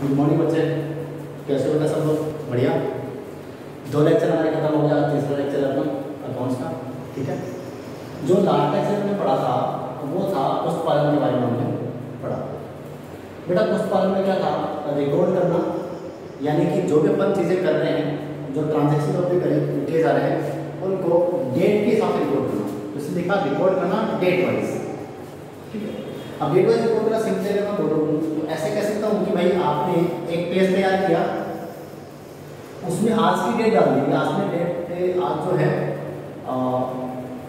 Good morning बच्चे, कैसे हो बेटा सब लोग? बढ़िया। 2 लेक्चर हमारे खत्म हो गया, तीसरा लेक्चर अपना अकाउंट्स का। ठीक है, जो लास्ट लेक्चर में पढ़ा था वो था पुष्पपालन के बारे में हमने पढ़ा। बेटा पुष्पपालन में क्या था? रिकॉर्ड करना, यानी कि जो भी अपन चीज़ें कर रहे हैं, जो ट्रांजेक्शन अपने किए जा रहे हैं उनको डेट के हिसाब से रिकॉर्ड करना। तो इसमें लिखा रिकॉर्ड करना डेट वाइज। ठीक है, अब डेट वाइज रिकॉर्ड करना सिंपल है। मैं बोलूँ तो ऐसे कह सकता हूँ कि भाई आपने एक पेज तैयार किया, उसमें आज की डेट डाल दी। आज में डेट आज जो है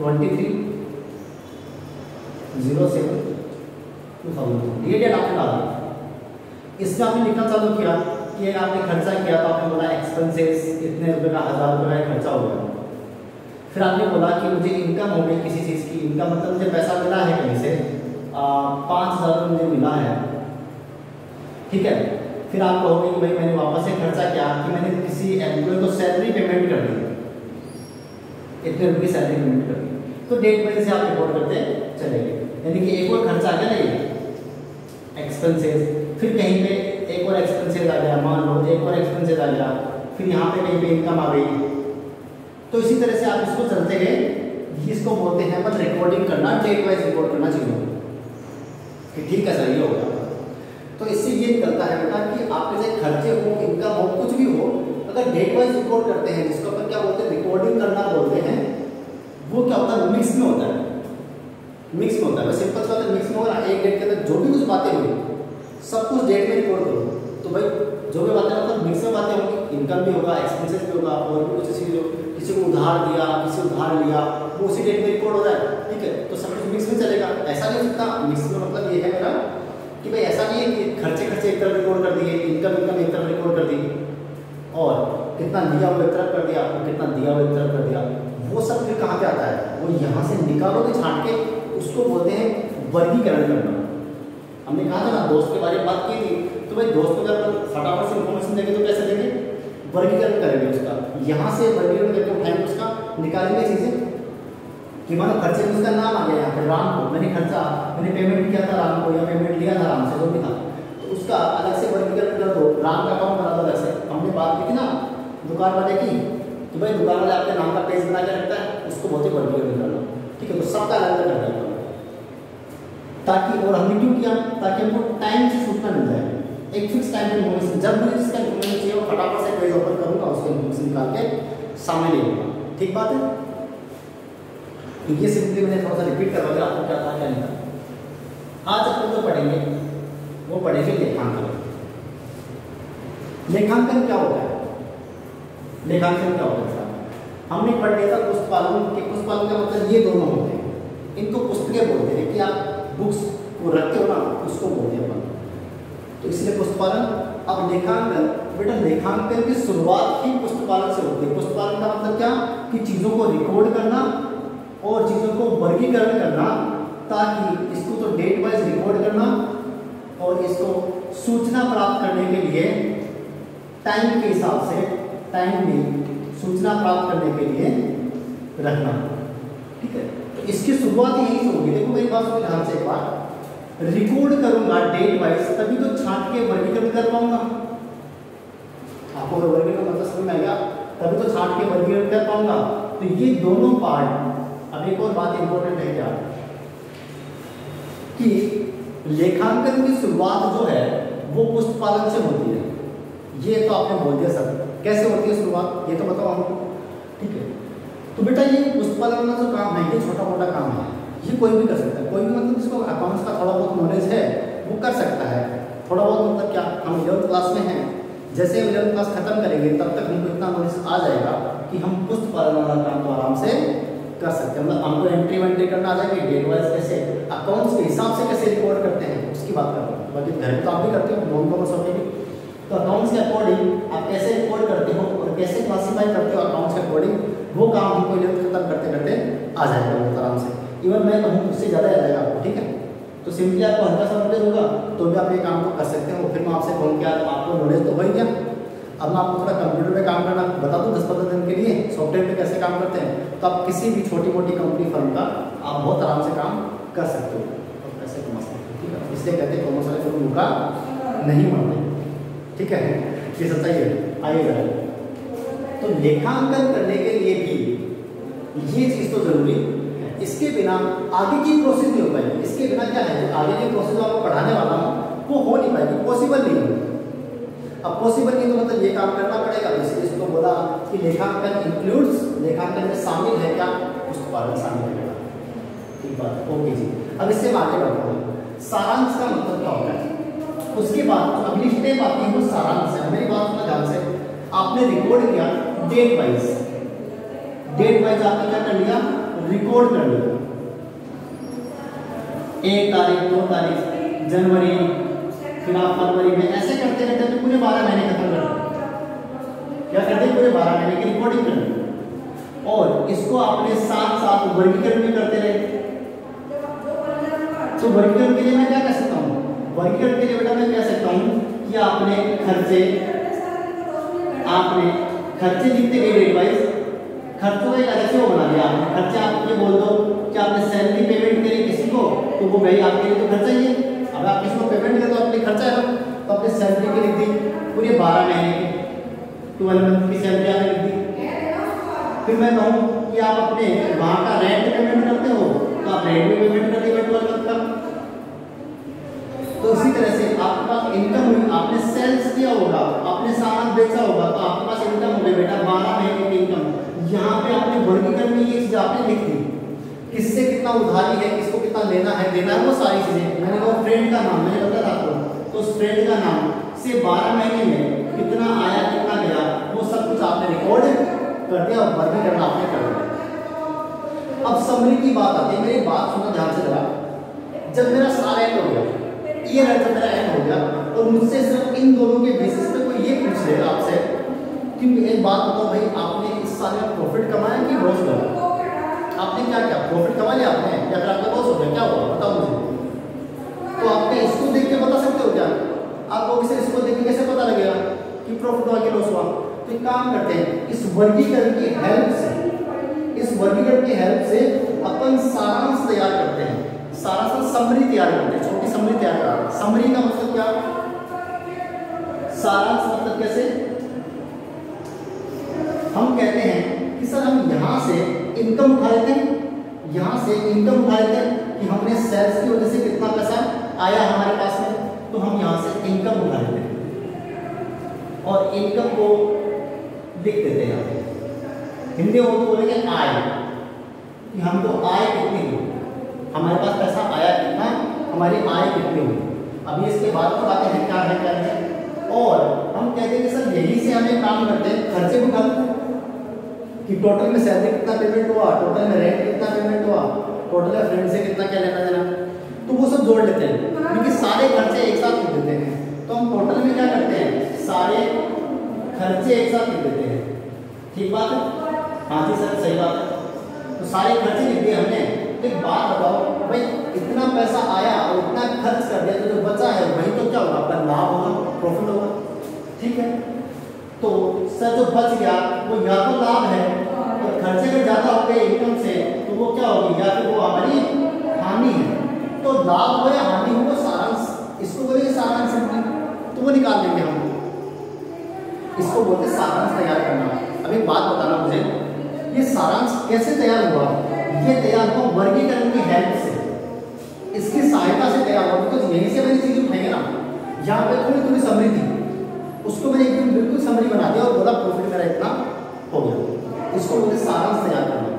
23/07/2000 ये डेट आपने डाल दी। इसमें आपने लिखना चालू किया कि आपने खर्चा किया, तो आपने बोला एक्सपेंसेस इतने रुपए का, 1000 रुपये का खर्चा हो गया। फिर आपने बोला कि मुझे इनकम हो गई किसी चीज़ की। इनकम मतलब मुझे पैसा मिला है कहीं से, 5000 मुझे मिला है। ठीक है, फिर आप कहोगे कि भाई मैंने वापस से खर्चा किया कि मैंने किसी एम्प्लॉय को सैलरी पेमेंट कर दी, इतने रुपये की सैलरी पेमेंट कर दी। तो डेट वाइज से आप रिकॉर्ड करते चलेंगे। यानी कि एक और खर्चा आ गया ना, ये एक्सपेंसेस, फिर कहीं पे एक और एक्सपेंसेस आ गया, मान लो एक और एक्सपेंसेस आ गया, फिर यहाँ पे कहीं पे इनकम आ गई। तो इसी तरह से आप इसको चलते गए। इसको बोलते हैं अपन रिकॉर्डिंग करना, डेट वाइज रिकॉर्ड करना चाहिए कि ठीक है सर ये हो गया। तो इससे ये निकलता है बेटा कि आपके से खर्चे हो, इनकम हो, कुछ भी हो, अगर डेट वाइज रिकॉर्ड करते हैं, जिसको अपन क्या बोलते हैं रिकॉर्डिंग करना बोलते हैं, वो क्या होता है मिक्स में होता है। मिक्स में होता है, सिंपल सा मिक्स में होगा। एक डेट के अंदर जो भी कुछ बातें हुई सब कुछ डेट में रिकॉर्ड करो। तो भाई जो भी बातें मतलब मिक्स में बातें होंगी, इनकम भी होगा, एक्सपेंसेस भी होगा, और भी कुछ किसी को उधार दिया, किसी उधार लिया, वो उसी डेट में रिकॉर्ड हो रहा है। ठीक है, तो सब कुछ मिक्स में चलेगा। ऐसा नहीं हो सकता मिक्स में, मतलब ये है मेरा कि भाई ऐसा नहीं है कि खर्चे एक तरफ रिकॉर्ड कर दिए, इनकम एक तरफ रिकॉर्ड कर दी, और कितना लिया वो एक तरफ कर दिया, और कितना दिया वो एक तरफ कर दिया। वो सब फिर कहाँ पे आता है? वो यहाँ से निकालोगे छांट के, उसको बोलते हैं वर्गीकरण करना। हमने कहा था ना दोस्त के बारे में बात की थी, तो भाई दोस्त को अगर फटाफट से इन्फॉर्मेशन देंगे तो कैसे देंगे? वर्गीकरण करेंगे उसका, यहाँ से वर्गीकरण करके उठाएंगे उसका, निकालेंगे चीज़ें कि मानो खर्चे में उसका नाम आ गया यहाँ पे राम को, मैंने पेमेंट किया था राम को, या पेमेंट लिया था राम से, जो भी था, तो उसका अलग से वर्गीकरण कर दो। राम का अकाउंट बना दो। अलग से हमने बात की थी ना दुकान वाले की कि भाई दुकान वाले आपके नाम का पेज बना के रखता है, उसको बहुत ही वर्गीकरण करना। ठीक है, तो सबका अलग अलग कर दिया ताकि, और हमने क्यों किया? ताकि हमको टाइम से सूचना मिल जाए, एक फिक्स टाइम पे इन्फॉर्मेशन। जब मुझे इसका इन्फॉर्मेशन चाहिए वो फटाफट से पेज ओपन करूँगा, उसको इन्फॉर्मेशन निकाल के सामने ले लूँगा। ठीक बात है। तो ये सिंपली मैंने थोड़ा सा रिपीट करवा दिया आपको क्या था क्या नहीं था। आज अपन जो पढ़ेंगे वो पढ़ेंगे लेखांकन। लेखांकन क्या होता है? लेखांकन क्या होता है? हमने पढ़ लिया था पुस्तकालय के। पुस्तकालय का मतलब ये दोनों होते हैं, इनको पुस्तकें बोलते हैं कि आप बुक्स को रखते हो ना, उसको बोलते हैं अपन। तो इसलिए पुस्तकालय। अब लेखांकन, बेटा लेखांकन की शुरुआत ही पुस्तकालय से होती है। पुस्तकालय का मतलब क्या? कि चीज़ों को रिकॉर्ड करना और चीज़ों को वर्गीकरण करना, ताकि इसको तो डेट वाइज रिकॉर्ड करना और इसको सूचना प्राप्त करने के लिए टाइम के हिसाब से, टाइम में सूचना प्राप्त करने के लिए रखना। ठीक है, तो इसकी शुरुआत यही से होगी। देखो मेरी बात सुनो ध्यान से एक बार, रिकॉर्ड करूंगा डेट वाइज, तभी तो छांट के वर्गीकरण कर पाऊंगा। आपको अगर वर्गीकरण मतलब समझ में आएगा, तभी तो छांट के वर्गीकरण कर पाऊंगा। तो ये दोनों पार्ट। अब एक और बात इंपॉर्टेंट है क्या, कि लेखांकन की शुरुआत जो है वो पुस्तकालय से होती है। ये तो आपने बोल दिया सर, कैसे होती है शुरुआत ये तो बताओ हमको। ठीक है, तो बेटा ये पुस्तकालय का जो काम है ये छोटा मोटा काम है, ये कोई भी कर सकता है। कोई भी मतलब जिसको अकाउंट्स का थोड़ा बहुत नॉलेज है वो कर सकता है। थोड़ा बहुत मतलब क्या, हम 11th क्लास में हैं, जैसे 11th क्लास खत्म करेंगे तब तक हमको इतना नॉलेज आ जाएगा कि हम पुस्तकालय वाला काम तो आराम से कर सकते हैं। मतलब हमको एंट्री वेंट्री करना आ जाएगी, डेट वाइज कैसे अकाउंट्स के हिसाब से कैसे रिकॉर्ड करते हैं उसकी बात कर रहे हैं। बाकी घर में तो आप भी करते हो, नॉन कॉमर्स होते भी, तो अकाउंट्स के अकॉर्डिंग आप कैसे रिकॉर्ड करते हो और कैसे क्लासीफाई करते हो अकाउंट्स के अकॉर्डिंग, वो काम हमको 11th खत्म करते करते आ जाएगा बहुत आराम से। इवन मैं कहूँ उससे ज़्यादा आ जाएगा आपको। ठीक है, तो सिंपली आपको हल्का सा नॉलेज होगा तो भी आप ये काम को कर सकते हो। फिर मैं आपसे कहूँ कि यार आपको नॉलेज तो हो ही गया, अब मैं आपको थोड़ा कंप्यूटर पे काम करना बता दूँ 10-15 दिन के लिए, सॉफ्टवेयर पे कैसे काम करते हैं, तो आप किसी भी छोटी मोटी कंपनी फर्म का आप बहुत आराम से काम कर सकते हो और पैसे कमा सकते हो। ठीक है, इसलिए कहते हैं कॉमर्स वाले लोग मौका नहीं मानते। ठीक है, ये सच्चाई है। आइएगा, तो लेखांकन करने के लिए भी ये चीज तो जरूरी है, इसके बिना आगे की प्रोसेस नहीं हो पाएगी। इसके बिना क्या है, आगे की प्रोसेस जो आपको पढ़ाने वाला हूँ वो हो नहीं पाएगी, पॉसिबल नहीं है। अब पॉसिबल नहीं तो मतलब ये काम करना पड़ेगा। तो इसलिए इसको बोला कि लेखांकन इंक्लूड्स, लेखांकन में शामिल है क्या, पुस्तकालय शामिल है। ठीक बात, ओके जी। अब इससे आगे बढ़ते हैं, सारांश का मतलब क्या होता है। उसके बाद अगली स्टेप आती है वो सारांश है। मेरी बात सुना ध्यान से, आपने रिकॉर्ड किया डेट वाइज, डेट वाइज आपने क्या कर लिया, रिकॉर्ड कर लिया। 1 तारीख, 2 तारीख, जनवरी, फिर आप फरवरी में, ऐसे करते करते पूरे 12 महीने खत्म कर दिए। क्या करते, पूरे 12 महीने की रिकॉर्डिंग कर ली। और इसको आपने साथ साथ वर्गीकरण भी करते रहे। तो वर्गीकरण के लिए मैं क्या कह सकता हूँ, वर्गीकरण के लिए बेटा मैं कह सकता हूँ कि आपने खर्चे लिखते गए डेट वाइज, खर्चों का एक अलग से वो बना दिया आपने। खर्चे आप ये बोल दो कि आपने सैलरी पेमेंट करी किसी को, तो वो भाई आपके लिए तो खर्चा ही है। अब आप किसी को पेमेंट करें तो आपने खर्चा है ना, तो आपने सैलरी की लिख दी पूरे 12 महीने की, 12 मंथ की सैलरी आपने लिख दी। फिर मैं कहूँ कि आप अपने वहाँ का रेंट पेमेंट करते हो, तो आप रेंट भी पेमेंट कर दिए 12 मंथ का। तो इसी तरह से आपके पास इनकम हुई, आपने सेल्स किया होगा, आपने सामान बेचा होगा, तो आपके पास इनकम हो गई बेटा 12 महीने की इनकम। यहाँ पे आपने वर्गीकरण में ये चीज आपने लिख दी, किससे कितना उधारी है, किसको कितना लेना है देना है, वो सारी चीजें। मैंने वो फ्रेंड का नाम मैंने बताया आपको, तो उस फ्रेंड का नाम से 12 महीने में कितना आया कितना गया वो सब कुछ आपने रिकॉर्ड कर दिया और वर्गीकरण आपने कर दिया। अब समरी की बात आती है, मेरी बात सुनो ध्यान से जरा। जब मेरा सारा एंड हो गया, ये जब मेरा एंड हो गया, और मुझसे सिर्फ इन दोनों के बेसिस पे कोई ये पूछ ले आपसे कि एक बात बताओ भाई, आपने इस साल में प्रॉफिट कमाया कि लॉस हुआ, आपने क्या किया, प्रॉफिट कमा लिया आपने या फिर आपका लॉस हो गया, क्या हुआ बताओ मुझे। तो आप इसको देख के बता सकते हो क्या, आपको किसी इसको देख के कैसे पता लगेगा कि प्रॉफिट हुआ कि लॉस हुआ। तो एक काम करते हैं, इस वर्गीकरण की हेल्प से, इस वर्गीकरण की हेल्प से अपन सारांश तैयार करते हैं, सारांश समरी तैयार करते हैं, छोटी समरी तैयार करते हैं। समरी का मतलब क्या, सारांश मतलब कैसे, हम कहते हैं कि सर हम यहाँ से इनकम उठा लेते हैं, यहाँ से इनकम उठा लेते हैं कि हमने सेल्स की वजह से कितना पैसा आया हमारे पास में, तो हम यहाँ से इनकम उठा लेते हैं और इनकम को लिख देते हैं। हिंदी में तो बोलेंगे आय, कि हमको आय कितनी हुई, हमारे पास पैसा आया कितना, हमारी आय कितनी हुई। अभी इसके बाद तो बातें हैं क्या है क्या है। और हम कहते हैं कि सर यही से हमें काम करते हैं, खर्चे भी उठाते हैं कि टोटल में सैलरी कितना पेमेंट हुआ, टोटल में रेंट कितना पेमेंट हुआ, टोटल में फ्रेंड से कितना क्या लेना देना, तो वो सब जोड़ लेते हैं क्योंकि सारे खर्चे एक साथ लिख देते हैं। तो हम टोटल में क्या करते हैं, सारे खर्चे एक साथ लिख देते हैं। ठीक बात है, हाँ जी सर सही बात है। तो सारे खर्चे लिख दिए हमने। तो एक बात बताओ भाई, इतना पैसा आया और इतना खर्च कर दिया, तो जो बचा है वही तो क्या होगा, आपका लाभ होगा, प्रॉफिट होगा। ठीक है, तो सर जो बच गया वो या तो लाभ है, और खर्चे अगर ज्यादा हो गए इनकम से तो वो क्या होगी, या फिर वो हमारी हानि है। तो लाभ हो या हानि हो, वो सारांश, इसको बोलेंगे सारांश सिंपली, तो वो निकाल देंगे हम, इसको बोलते हैं सारांश तैयार करना। अब एक बात बताना मुझे, ये सारांश कैसे तैयार हुआ, ये तैयार हुआ वर्गीकरण की हेल्प से, इसकी सहायता से तैयार हुआ। बिकॉज यहीं से मैंने चीजें उठाई ना, यहाँ पे थोड़ी थोड़ी समरी थी, उसको मैंने एकदम बिल्कुल समरी बना दिया और बोला प्रॉफिट मेरा इतना हो गया। इसको बोलते सारांश तैयार करना।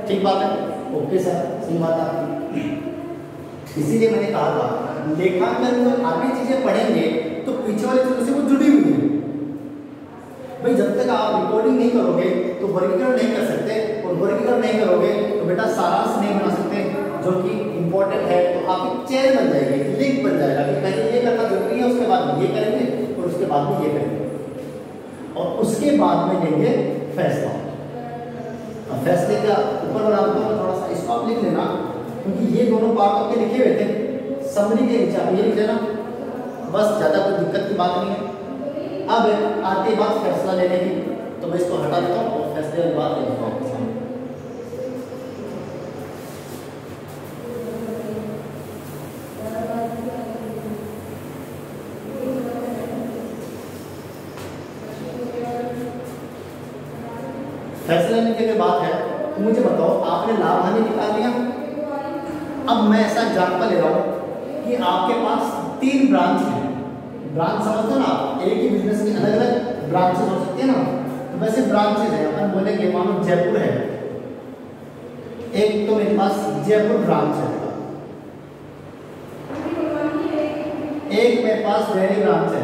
ठीक बात है, ओके सर सही बात है आपकी। इसीलिए मैंने कहा था लेखांकन में आगे चीजें पढ़ेंगे तो पीछे वाली चीजों से वो जुड़ी हुई है भाई। जब तक आप रिकॉर्डिंग नहीं करोगे तो वर्गीकरण नहीं कर सकते, और वर्गीकरण नहीं करोगे तो बेटा सारांश नहीं बना सकते, जो कि इंपॉर्टेंट है। तो आपकी चेन बन जाएगी, लिंक बन जाएगा कि कहीं ये करना जरूरी है, उसके बाद ये करेंगे और उसके बाद में ये करेंगे, और उसके बाद में लेंगे फैसला। अब फैसले का ऊपर वाला थोड़ा सा इसको आप लिख लेना, क्योंकि ये दोनों पार्ट आपके लिखे हुए थे समरी के नीचे, आप ये लिख लेना बस, ज़्यादा कोई दिक्कत की बात नहीं है। अब आते बात फैसला लेने की, तो मैं इसको हटा देता हूँ और फैसले वाली बात ले लेता हूँ। फैसला लेने की अगर बात है तो मुझे बताओ, आपने लाभ हानि निकाल लिया। अब मैं ऐसा एग्जाम्पल ले रहा हूँ कि आपके पास 3 ब्रांच है। ब्रांच समझते हो ना, एक ही बिजनेस की अलग अलग ब्रांचेस हो सकती है ना, तो वैसे ब्रांचेस है। अपन बोलेंगे मानो जयपुर है, एक तो मेरे पास जयपुर ब्रांच है, एक मेरे पास दिल्ली ब्रांच है,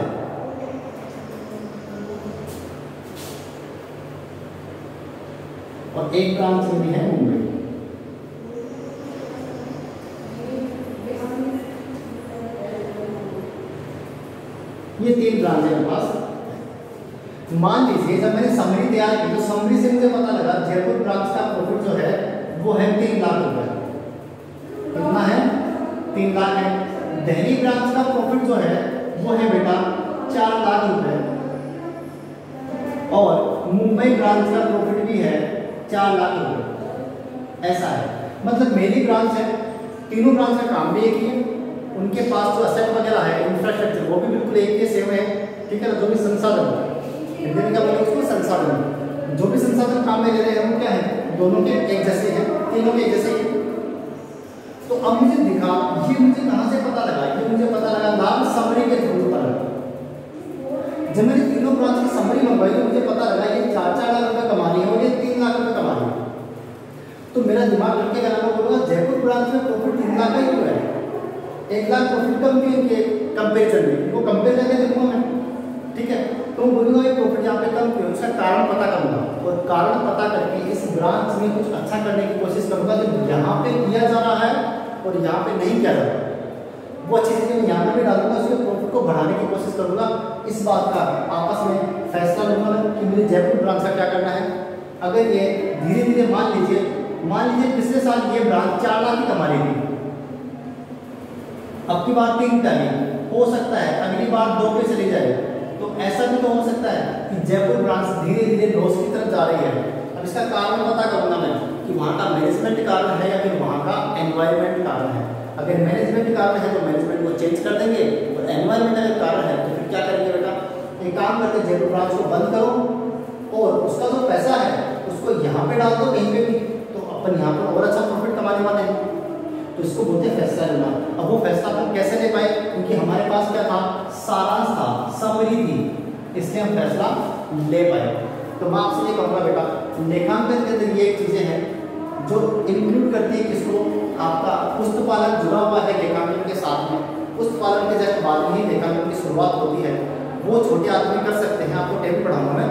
और एक ब्रांच मेरी है मुंबई। ये 3 ब्रांच है मेरे पास। मान लीजिए जब मैंने समरी तैयार की तो समरी से मुझे पता लगा जयपुर ब्रांच का प्रॉफिट जो है वो है 3 लाख रुपए। कितना है? 3 लाख है। दिल्ली ब्रांच का प्रॉफिट जो है वो है बेटा 4 लाख रुपए, और मुंबई ब्रांच का प्रॉफिट भी है 4 लाख रुपए। ऐसा है, मतलब मेरी ब्रांच है, तीनों ब्रांच का काम भी एक ही है, उनके पास जो असेट वगैरह है, इंफ्रास्ट्रक्चर, वो भी बिल्कुल एक ही सेम है, ठीक है ना। जो भी संसाधन, हिंदी में क्या बोलेंगे उसको, संसाधन, जो भी संसाधन काम में ले रहे हैं वो क्या है, दोनों के एक जैसे हैं, तीनों के एक जैसे हैं। तो अब मुझे दिखा, ये मुझे कहाँ से पता लगा? ये मुझे पता लगा लाभ समरी के थ्रू पता लगा। जब मैंने तीनों ब्रांच की समरी मंगवाई तो मुझे पता लगा ये 4-4 लाख रुपए कमा रही है और ये 3 लाख रुपए कमा रही है। तो मेरा दिमाग लड़के का नाम बोलूँगा जयपुर ब्रांच में प्रॉफिट 3 लाख का ही हुआ है, 1 लाख प्रॉफिट कम क्यों के कंपेरिजन में, इनको कंपेयर करके देखूंगा मैं, ठीक है। तो मैं बोलूँगा ये प्रॉफिट यहाँ पे कम क्यों, उसका कारण पता करूँगा, और कारण पता करके इस ब्रांच में कुछ अच्छा करने की कोशिश करूँगा जो यहाँ पे किया जा रहा है और यहाँ पे नहीं किया जा रहा है, वो अच्छी चीज़ें मैं यहाँ पे भी डालूंगा, उसके प्रॉफिट को बढ़ाने की कोशिश करूँगा। इस बात का आपस में फैसला लूँगा कि मुझे जयपुर ब्रांच का क्या करना है। अगर ये धीरे धीरे मान लीजिए पिछले साल ये ब्रांच 4 लाख ही कमा रही थी, अब की बार 3 टन हो सकता है, अगली बार 2 पे चली जाए, तो ऐसा भी तो हो सकता है कि जयपुर ब्रांच धीरे धीरे लॉस की तरफ जा रही है। अब इसका कारण पता करूंगा मैं कि वहाँ का मैनेजमेंट कारण है या फिर वहाँ का एनवायरनमेंट कारण है। अगर मैनेजमेंट कारण है तो मैनेजमेंट को चेंज कर देंगे, और एनवायरनमेंट अगर कारण है तो फिर क्या करेंगे बेटा, एक काम करते जयपुर ब्रांच को बंद करो और उसका जो पैसा है उसको यहाँ पे डाल दो कहीं पे भी, तो अपन यहाँ पर और अच्छा प्रॉफिट कमाने वाले हैं। तो इसको बोलते हैं फैसला लेना। अब वो फैसला हम कैसे ले पाए, क्योंकि हमारे पास क्या था, सारांश था, समरी थी, इसलिए हम फैसला ले पाए। तो मैं आपसे ये कहूँगा बेटा, लेखांकन के अंदर ये एक चीज़ें हैं जो इंक्लूड करती है किसको, आपका पुस्त पालन जुड़ा हुआ है लेखांकन के साथ में। पुस्त पालन के जस्ट बाद में ही लेखांकन की शुरुआत होती है, वो छोटे आदमी कर सकते हैं, आपको टेबल पढ़ाऊंगा मैं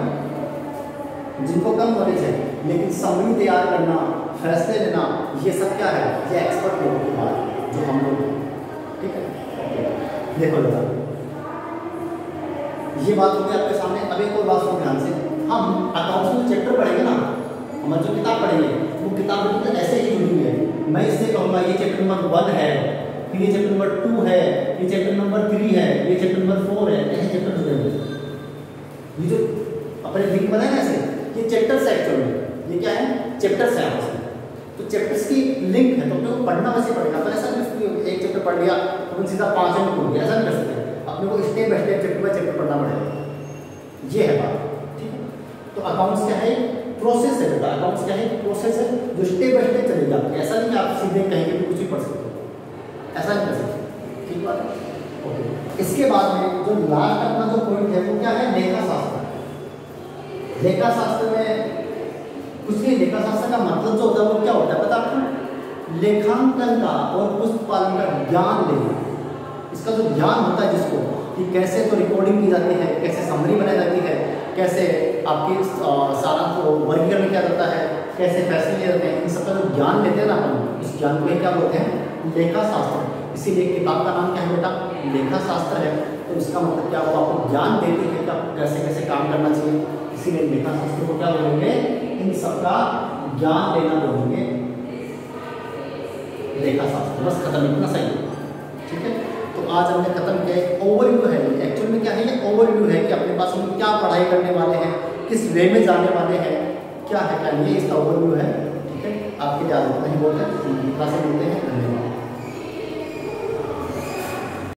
जिनको कम नॉलेज है, लेकिन समरी तैयार करना, फैसले लेना, ये सब क्या है, ये एक्सपर्ट लोगों की बात है जो हम लोग, ठीक है। देखो दादा, ये बात होगी आपके सामने। अब एक और बात सुनो ध्यान से, हम अकाउंट्स में चैप्टर पढ़ेंगे ना, हमारी जो किताब पढ़ेंगे वो किताब बिल्कुल ऐसे ही जुड़ी हुई है। मैं इससे कहूँगा ये चैप्टर नंबर 1 है, फिर ये चैप्टर नंबर 2 है, ये चैप्टर नंबर 3 है, ये चैप्टर नंबर 4 है, ऐसे चैप्टर जुड़े हुए हैं। ये जो अपने लिंक बनाए ना ऐसे, ये चैप्टर्स है एक्चुअल में, ये क्या है, चैप्टर्स है आपस में। तो चैप्टर्स की लिंक है, तो अपने को पढ़ना वैसे पड़ेगा। तो ऐसा नहीं एक चैप्टर पढ़ लिया तो सीधा 5 में पढ़ गया, ऐसा नहीं कर सकते। अपने को step by step, chapter by chapter पढ़ना पड़ेगा, ये है बात, ठीक है। तो अकाउंट्स क्या है, प्रोसेस है बेटा, अकाउंट्स क्या है, प्रोसेस है जो स्टेप बाय स्टेप चलेगा। ऐसा नहीं कि आप सीधे कहीं भी कुछ भी पढ़ सकते हो, ऐसा नहीं कर सकते, ठीक बात है। ओके, इसके बाद में जो लास्ट अपना जो पॉइंट है वो क्या है, लेखा शास्त्र। लेखा शास्त्र में कुछ नहीं, लेखा शास्त्र का मतलब जो होता है वो क्या होता है पता आपको, लेखांकन का और पुस्तक पालन का ज्ञान लेना। इसका जो ज्ञान होता है जिसको, कि कैसे तो रिकॉर्डिंग की जाती है, कैसे समरी बनाई जाती है, कैसे आपकी सारांश को वर्गीकरण किया जाता है, कैसे फैसले लिए जाते हैं, इन सब का जो ज्ञान लेते हैं ना अपन, इस ज्ञान को क्या बोलते हैं, लेखा शास्त्र। इसीलिए किताब का नाम क्या है बेटा, लेखा शास्त्र है। तो इसका मतलब क्या होगा, आपको ज्ञान देती है कि आपको कैसे कैसे काम करना चाहिए, इसीलिए लेखा शास्त्र को क्या बोलेंगे, इन सबका ज्ञान लेना बोलेंगे लेखा शास्त्र। बस खत्म, इतना सही है, ठीक है। तो आज हमने खत्म किया, ओवरव्यू है, एक्चुअल में क्या है, ये ओवरव्यू है कि अपने पास हम क्या पढ़ाई करने वाले हैं, किस वे में जाने वाले हैं, क्या है क्या नहीं, इसका ओवरव्यू है, ठीक है। आपके लिए आज इतना ही बहुत है, मिलते हैं, धन्यवाद।